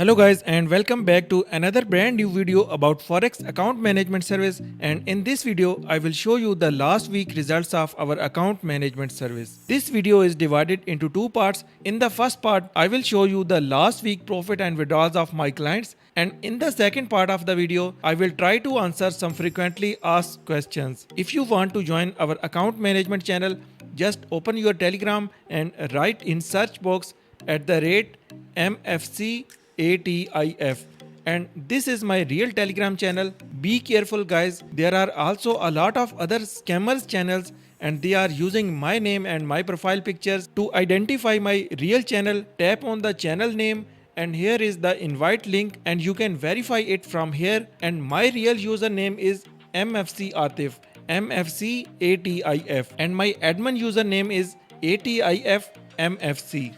Hello guys and welcome back to another brand new video about Forex Account Management Service, and in this video I will show you the last week results of our account management service. This video is divided into two parts. In the first part I will show you the last week profit and withdrawals of my clients, and in the second part of the video I will try to answer some frequently asked questions. If you want to join our account management channel, just open your Telegram and write in search box @MFC ATIF, and this is my real Telegram channel. Be careful guys, there are also a lot of other scammers channels and they are using my name and my profile pictures. To identify my real channel, tap on the channel name and here is the invite link and you can verify it from here, and my real username is MFC Atif, MFC ATIF, and my admin username is ATIF MFC,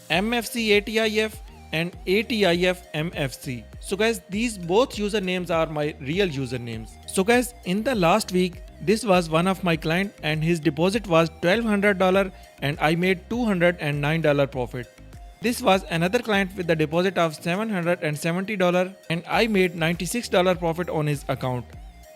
MFC ATIF and ATIF MFC. So guys, these both usernames are my real usernames. So guys, in the last week, this was one of my client and his deposit was $1,200 and I made $209 profit. This was another client with the deposit of $770 and I made $96 profit on his account.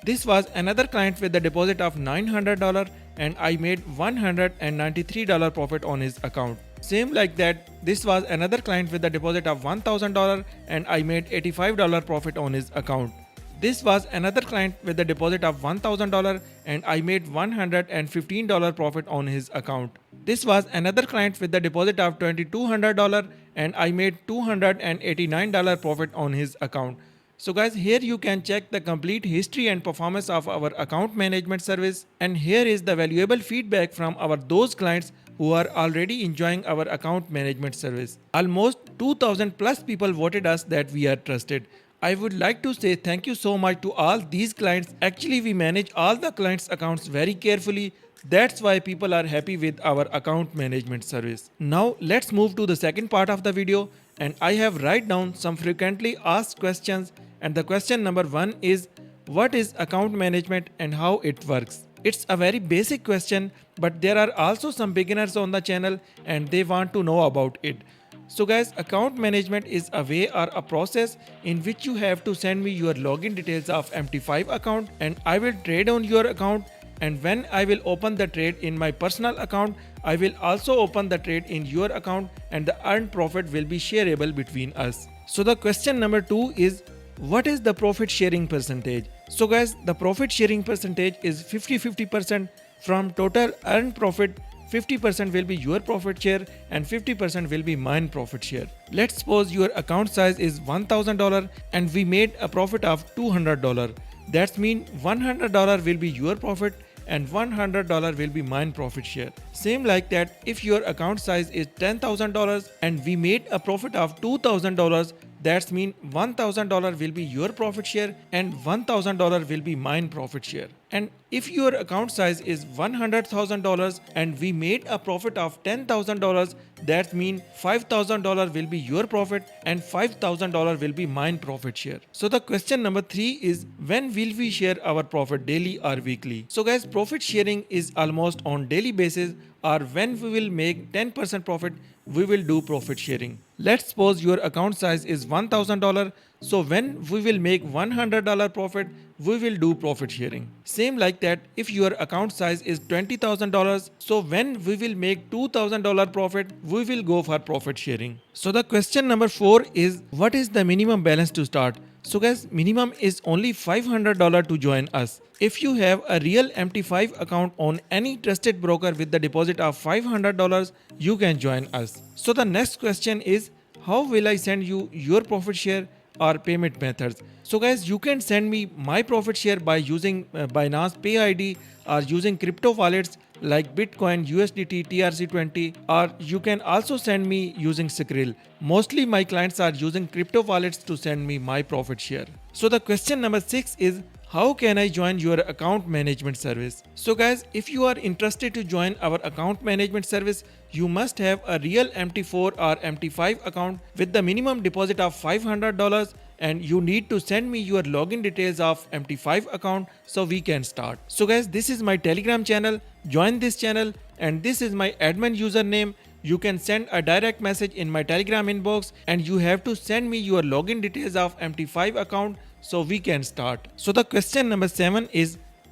This was another client with the deposit of $900 and I made $193 profit on his account. Same like that, this was another client with the deposit of $1,000 and I made $85 profit on his account. This was another client with the deposit of $1,000 and I made $115 profit on his account. This was another client with the deposit of $2,200 and I made $289 profit on his account. So guys, here you can check the complete history and performance of our account management service, and here is the valuable feedback from our those clients who are already enjoying our account management service. Almost 2000 plus people voted us that we are trusted. I would like to say thank you so much to all these clients. Actually, we manage all the clients' accounts very carefully. That's why people are happy with our account management service. Now let's move to the second part of the video, and I have write down some frequently asked questions, and the question number 1 is, what is account management and how it works? It's a very basic question, but there are also some beginners on the channel and they want to know about it. So guys, account management is a way or a process in which you have to send me your login details of MT5 account and I will trade on your account, and when I will open the trade in my personal account, I will also open the trade in your account and the earned profit will be shareable between us. So the question number 2 is, what is the profit sharing percentage? So guys, the profit sharing percentage is 50-50% from total earned profit. 50% will be your profit share and 50% will be mine profit share. Let's suppose your account size is $1,000 and we made a profit of $200. That means $100 will be your profit and $100 will be mine profit share. Same like that, if your account size is $10,000 and we made a profit of $2,000, that means $1,000 will be your profit share and $1,000 will be mine profit share. And if your account size is $100,000 and we made a profit of $10,000, that means $5,000 will be your profit and $5,000 will be mine profit share. So the question number 3 is, when will we share our profit, daily or weekly? So guys, profit sharing is almost on daily basis, or when we will make 10% profit, we will do profit sharing. Let's suppose your account size is $1,000. So when we will make $100 profit, we will do profit sharing. Same like that, if your account size is $20,000, so when we will make $2,000 profit, we will go for profit sharing. So the question number 4 is, what is the minimum balance to start? So guys, minimum is only $500 to join us. If you have a real MT5 account on any trusted broker with the deposit of $500, you can join us. So the next question is, how will I send you your profit share or payment methods? So guys, you can send me my profit share by using Binance Pay ID or using crypto wallets like Bitcoin, USDT, TRC20, or you can also send me using Skrill. Mostly my clients are using crypto wallets to send me my profit share. So the question number 6 is, how can I join your account management service? So guys, if you are interested to join our account management service, you must have a real MT4 or MT5 account with the minimum deposit of $500, and you need to send me your login details of MT5 account so we can start. So guys, this is my Telegram channel. Join this channel, and this is my admin username. you can send a direct message in my Telegram inbox and you have to send me your login details of MT5 account so we can start. So the question number 7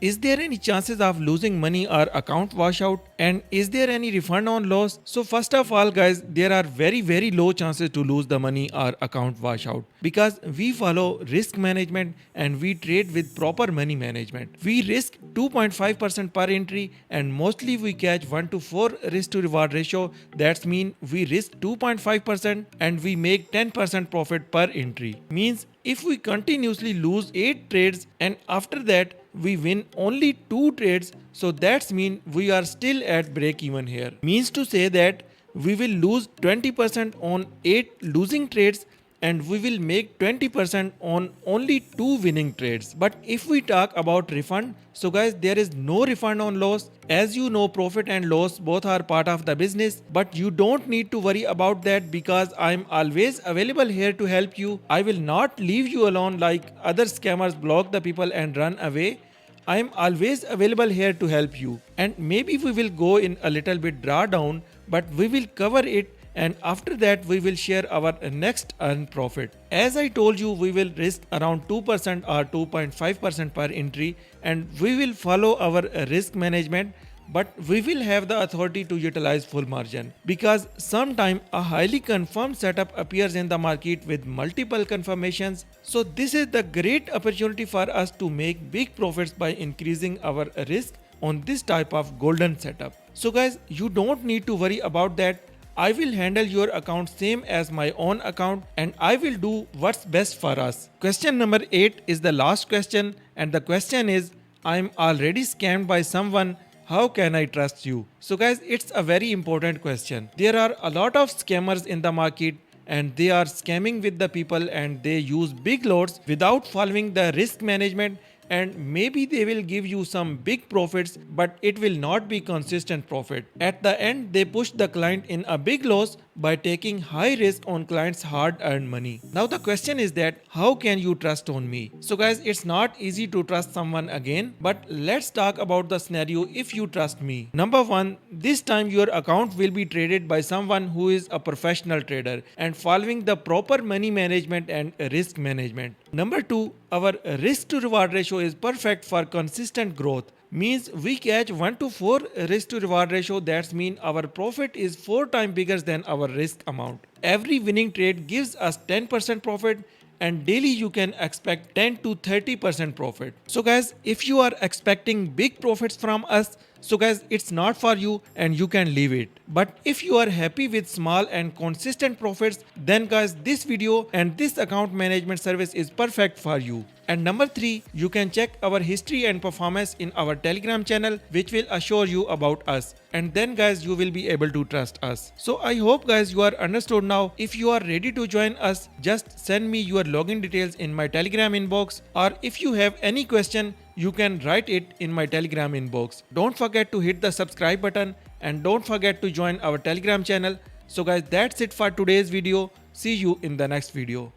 is there any chances of losing money or account washout, and is there any refund on loss? So first of all guys, there are very low chances to lose the money or account washout because we follow risk management and we trade with proper money management. We risk 2.5% per entry and mostly we catch 1 to 4 risk to reward ratio. That's mean we risk 2.5% and we make 10% profit per entry. Means if we continuously lose 8 trades and after that we win only 2 trades, so that's mean we are still at break even here. Means to say that we will lose 20% on 8 losing trades and we will make 20% on only 2 winning trades. But if we talk about refund, so guys, there is no refund on loss. As you know, profit and loss both are part of the business, but you don't need to worry about that because I'm always available here to help you. I will not leave you alone like other scammers block the people and run away. I am always available here to help you, and maybe we will go in a little bit drawdown, but we will cover it, and after that we will share our next earned profit. As I told you, we will risk around 2% or 2.5% per entry and we will follow our risk management, but we will have the authority to utilize full margin because sometime a highly confirmed setup appears in the market with multiple confirmations. So this is the great opportunity for us to make big profits by increasing our risk on this type of golden setup. So guys, you don't need to worry about that. I will handle your account same as my own account and I will do what's best for us. Question number 8 is the last question, and the question is, I'm already scammed by someone. How can I trust you? So guys, it's a very important question. There are a lot of scammers in the market and they are scamming with the people and they use big lots without following the risk management, and maybe they will give you some big profits, but it will not be consistent profit. At the end, they push the client in a big loss by taking high risk on clients' hard-earned money. Now the question is that how can you trust on me? So guys, it's not easy to trust someone again, but let's talk about the scenario if you trust me. Number 1, this time your account will be traded by someone who is a professional trader and following the proper money management and risk management. Number 2, our risk to reward ratio is perfect for consistent growth. Means we catch 1 to 4 risk to reward ratio. That's mean our profit is 4 times bigger than our risk amount. Every winning trade gives us 10% profit and daily you can expect 10 to 30% profit. So guys, if you are expecting big profits from us, so guys, it's not for you and you can leave it. But if you are happy with small and consistent profits, then guys, this video and this account management service is perfect for you. And number 3, you can check our history and performance in our Telegram channel, which will assure you about us. And then guys, you will be able to trust us. So I hope guys you are understood now. If you are ready to join us, just send me your login details in my Telegram inbox, or if you have any question, you can write it in my Telegram inbox. Don't forget to hit the subscribe button and don't forget to join our Telegram channel. So guys, that's it for today's video. See you in the next video.